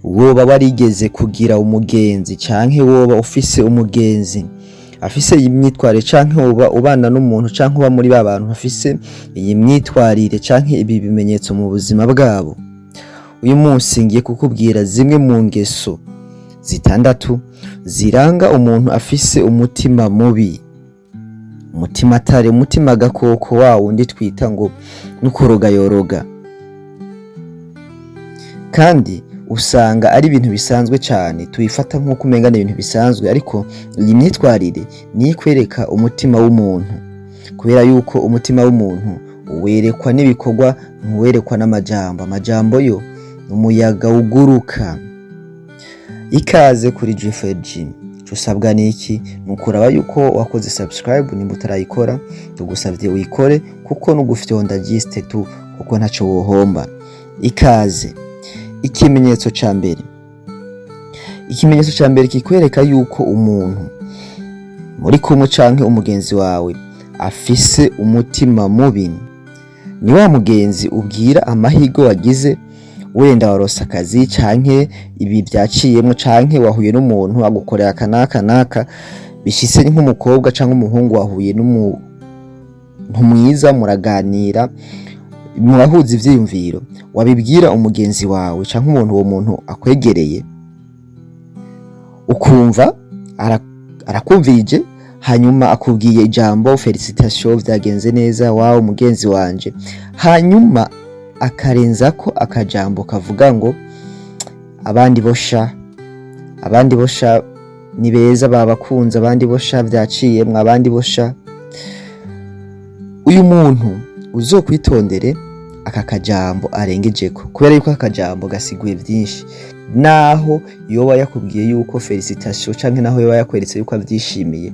woba warigeze kugira umugenzi canke woba ufise umugenzi afise iyi myitwarire canke woba ubana n'umuntu canke uba muri ba bantu bafise iyi myitwarire canke ibi bimenyetso mu buzima bwabo. Uyu munsi ngiye kukubwira zimwe mu ngeso zitandatu ziranga umuntu afise umutima mubi, umutima atari umutima gakoko wa wundi twita ngo n'ukoroga yoroga, kandi usanga ari ibintu bisanzwe cyane, tubifata nk'uko umenga ni ibintu bisanzwe, ariko iyi myitwarire niyo ikwereka umutima w'umuntu, kubera yuko umutima w'umuntu werekwa n'ibikorwa ntuwerekwa n'amajambo. Amajambo yo umuyaga uguruka. Ikaze kuri GFG. Usabwa niki? Nukuraba yuko wakoze subscribe nimba utarayikora, tugusavye uyikore kuko nugufyonda giste tu kuko ntaco wohomba. Ikaze. Ikimenyetso ca mbere. Ikimenyetso ca mbere kikwereka yuko umuntu muri kumwe canke umugenzi wawe afise umutima mubi, ni wa mugenzi ubwira amahigo wagize, wenda warosa akazi canke ibi byaciyemo canke wahuye n'umuntu agukorera kanaka bishise nk'umukobwa canke umuhungu wahuye n'umuntu mwiza, muraganira murahuza ivyiyumviro, wabibwira umugenzi wawe canke umuntu uwo muntu akwegereye, ukumva arakumvije, hanyuma akubwiye ijambo felicitation, vyagenze neza, wawe umugenzi wanje, hanyuma akarenza ko akajambo kavuga ngo abandi bosha ni beza, babakunze, abandi bosha vyaciyemwe, abandi bosha. Uyu muntu uzokwitondere aka kajambo arengejeko, kubera yuko akajambo gasiguye vyinshi, naho yoba yakubwiye yuko felicitation canke naho yoba yakweretse yuko avyishimiye,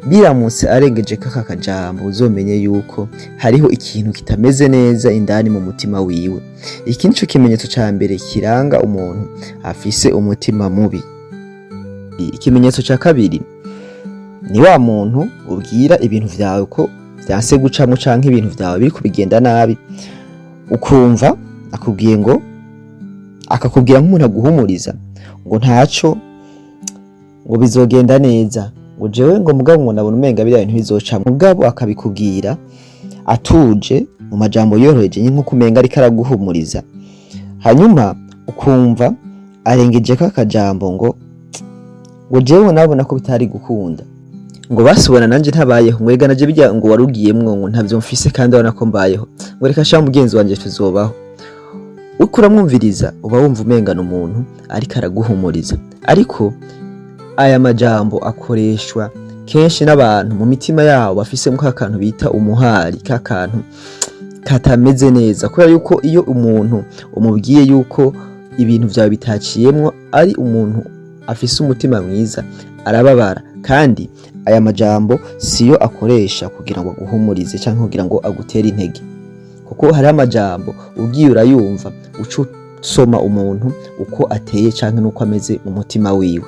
biramutse arengejeko aka kajambo uzomenye yuko hariho ikintu kitameze neza indani mu mutima wiwe. Iki nico kimenyetso ca mbere kiranga umuntu afise umutima mubi. Ikimenyetso ca kabiri ni wa muntu ubwira ibintu vyawe ko vyanse gucamo canke ibintu vyawe biri kubigenda nabi, ukumva akubwiye ngo, akakubwira nk'umuntu aguhumuriza ngo ntaco, ngo bizogenda neza, ngo jewe ngo mugabo ngo nabona umenga biriya bintu bizoca, mugabo akabikubwira atuje mu majambo yoroheje nk'uko umenga ariko araguhumuriza, hanyuma ukumva arengeje ko akajambo ngo jewe nabona ko bitari gukunda, ngo basubona nanje ntabayeho, mwega naje bijya ngo warugiyemwo ngo ntavyo mfise kandi abona ko mbayeho, ngo reka sha mugenzi wanje tuzobaho. Uko uramwumviriza uba wumva umenga n'umuntu ariko araguhumuriza, ariko aya majambo akoreshwa kenshi n'abantu mu mitima yabo bafisemo kakantu bita umuhari, kakantu katameze neza, kubera yuko iyo umuntu umubwiye yuko ibintu vyawe bitaciyemwo ari umuntu afise umutima mwiza, arababara, kandi aya majambo siyo akoresha kugira ngo aguhumurize canke kugira ngo agutere intege, kuko hari amajambo ugiye urayumva uco soma umuntu uko ateye canke nuko ameze mu mutima wiwe.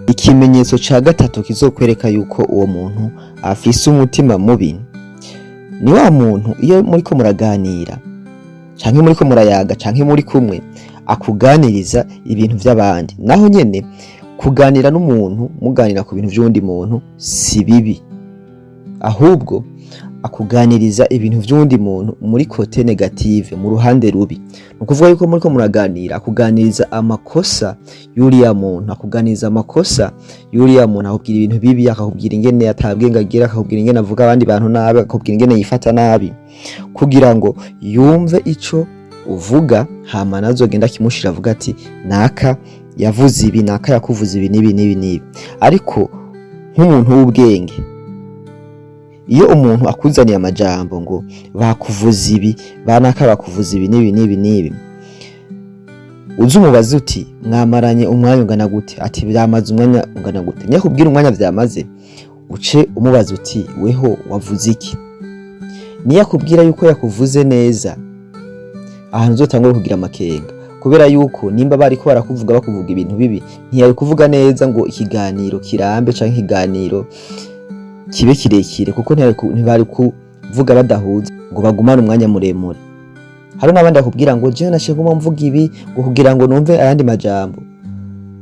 Ikimenyetso ca gatatu kizokwereka yuko uwo muntu afise umutima mubi, ni wa muntu iyo muriko muraganira canke muriko murayaga canke muri kumwe akuganiriza ibintu vy'abandi, naho nyene kuganira n'umuntu muganira ku bintu vy'undi muntu si bibi, ahubwo akuganiriza ibintu vy'undi muntu muri kote negative, mu ruhande rubi. Nukuvuga yuko muriko muraganira akuganiriza amakosa y'uriya muntu, akuganiriza amakosa y'uriya muntu, akubwira ibintu bibi, akakubwira ingene atabwenga agira, akakubwira ingene avuga abandi bantu nabi, akakubwira ingene yifata nabi, kugira ngo yumve ico uvuga, hama nazogenda kimushira avuga ati naka yavuze ibi, naka yakuvuze ibi nibi. Ariko nk'umuntu w'ubwenge, iyo umuntu akuzaniye amajambo ngo bakuvuza ibi, banaka bakuvuza ibi nibi, uzumubaza uti mwamaranye umwanya ungana gute, ati byamaze umwanya ungana gute, niyo kubwira umwanya vyamaze, uce umubaza uti weho wavuze iki. Niyo akubwira yuko yakuvuze neza, ahantu uzotangura kugira amakenga, kubera yuko nimba bariko barakuvuga bakuvuga ibintu bibi, ntiyari kuvuga neza ngo ikiganiro kirambe canke ikiganiro kibe kirekire, kuko ntibari kuvuga badahuza ngo bagumane umwanya muremure. hari n'abandi akubwira ngo jewe nashe nguma mvuga ibi ngo kugira ngo numve ayandi majambo.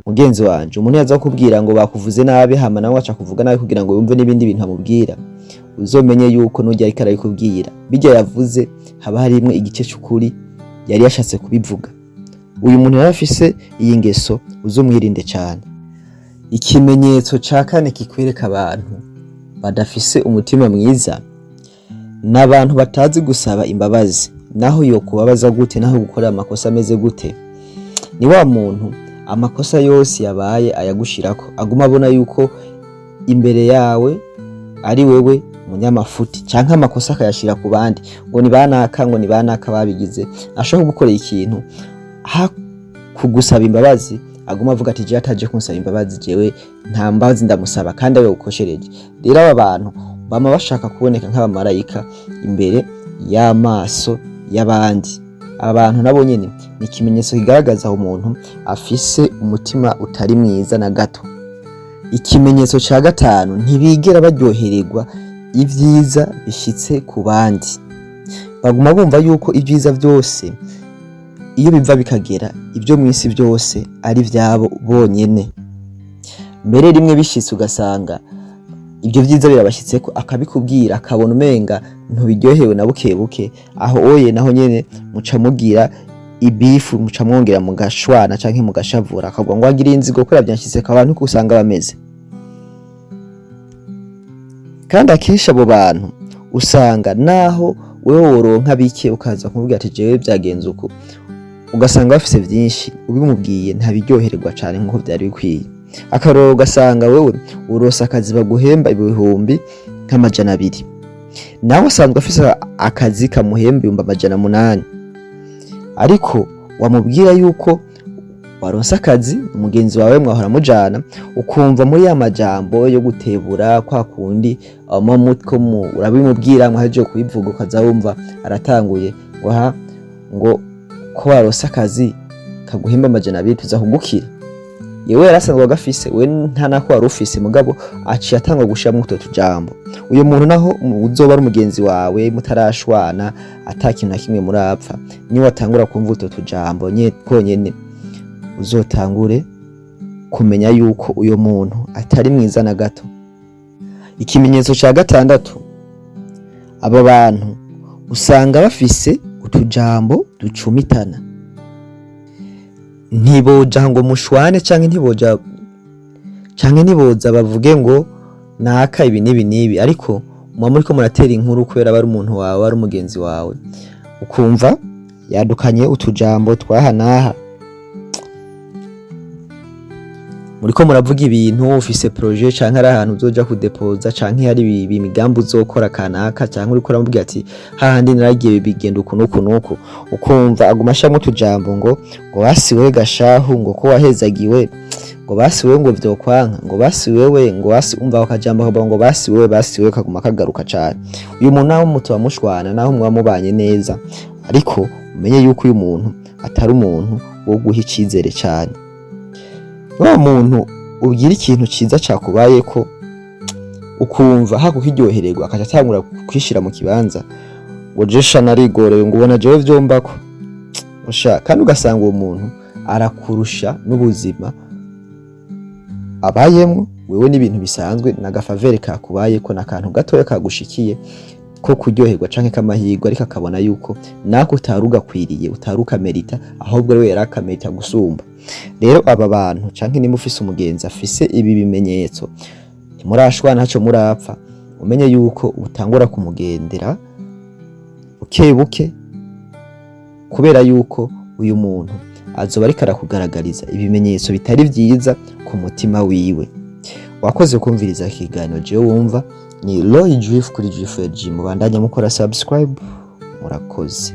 Mugenzi wanje, umuntu yaza kukubwira ngo bakuvuze nabi hama nawe aca kuvuga nabi kugira ngo yumve n'ibindi bintu amubwira, uzomenye yuko nujya ariko arabikubwira bijya yavuze haba harimwe igice cy'ukuri yari yashatse kubivuga. Uyu muntu yarafise iyi ngeso, uzomwirinde cyane. Ikimenyetso ca kane kikwereka abantu badafise umutima mwiza, n'abantu batazi gusaba imbabazi, naho yo kubabaza gute, naho gukora amakosa ameze gute. Ni wa muntu amakosa yose yabaye ayagushirako, aguma abona yuko imbere yawe ari wewe munyamafuti, canke amakosa akayashira ku bandi, ngo ni banaka babigize. Ashaka gukora ikintu ha kugusaba imbabazi, aguma avuga ati je ataje kunsaba imbabazi, jewe nta mbabazi ndamusaba kandi awe ukoshereje. Rero aba bantu bama bashaka kuboneka nk'abamarayika imbere y'amaso y'abandi. Abantu nabo nyene ni ikimenyetso kigaragaza umuntu afise umutima utari mwiza na gato. Ikimenyetso ca gatanu, ntibigera baryohererwa ivyiza bishitse ku bandi. Baguma bumva yuko ivyiza byose iyo biva bikagera, ibyo mwisi byose ari vyabo bonyene. Mbere rimwe bishitse ugasanga ibyo vyiza birabashitseko, akabikubwira akabona umenga ntubiryohewe na bukebuke, aho oye naho nyene muca mugira ibifu, muca mwongera mu gashwana canke mu gashavura, akagwa ngo agira inzigo ko yavyashitse abantu ko usanga bameze. Kandi akisha abo bantu usanga naho wewe woronka bike ukaza kumubwira ati jewe byagenze uko, ugasanga bafise vyinshi, ubimubwiye ntabiryohererwa cyane nkuko byari bikwiye. Akaroro ugasanga wewe urosa akazi baguhemba ibihumbi nk'amajana 2, nawe asanzwe afise akazi kamuhemba 800, ariko wamubwira yuko waronsa akazi umugenzi wawe mwahora mujana, ukumva muri ya majambo yo gutebura kwa kundi amamutko urabimubwira mwaje kubivuga, ukaza wumva aratanguye ngo ko waronsa akazi kaguhemba 200 tuza kugukira. Yewe yarasanzwe agafise, we nta nako warufise, mugabo aciye atangwa gushiramo utwo tujambo. Uyo muntu naho uzoba ari umugenzi wawe mutarashwana, atakintu na kimwe murapfa, ni watangura kumva utwo tujambo konyene, uzotangure kumenya yuko uyo muntu atari mwiza na gato. Ikimenyetso ca gatandatu, aba bantu usanga bafise utujambo ducumitana. Ntiboja ngo mushwane canke ntiboza bavuge ngo naka ibi nibi, ariko mwa muriko muratera inkuru kubera bari umuntu wawe, ari umugenzi wawe, ukumva yadukanye utujambo twahanaha. Muriko muravuga ibintu, ufise projet canke ari ahantu uzoja kudepoza, canke hari imigambi uzokora kanaka, canke uriko uramubwira ati hahandi naragiye bigenda uku nuku, ukumva aguma ashamwe utujambo ngo basiwe gashahu, ngo ko wahezagiwe, ngo basiwe ngo vyokwanka, ngo basiwewe, ngo umva akajambo ngo basiwe kaguma kagaruka cyane. Uyu muntu naho mutuba mushwana, naho mwamubanye neza, ariko umenye yuko uyu muntu atari umuntu wo guha icizere cyane. Wa muntu ubwira ikintu ciza cakubaye ko ukumva hakukiryohererwa, akaca atangura kwishira mu kibanza ngo jesha narigorewe, ngo ubona jewe vyombako usha, kandi ugasanga uwo muntu arakurusha n'ubuzima abayemwo, wewe n'ibintu bisanzwe n'agafavere kakubaye ko nakantu gatoya kagushikiye ko kuryoherwa canke kamahirwe, ariko akabona yuko nako utarugakwiriye, utarukamerita, ahubwo wewe yarakamerita gusumba. Rero aba bantu canke nimba ufise umugenzi afise ibi bimenyetso, ntimurashwana ntaco murapfa, umenye yuko utangura kumugendera buke kubera yuko uyu muntu azoba ariko arakugaragariza ibimenyetso bitari vyiza ku mutima wiwe. Wakoze kumviriza ikiganiro jewe wumva ni Roy Juif kuri Juif Gym, mubandanye mukora subscribe, murakoze.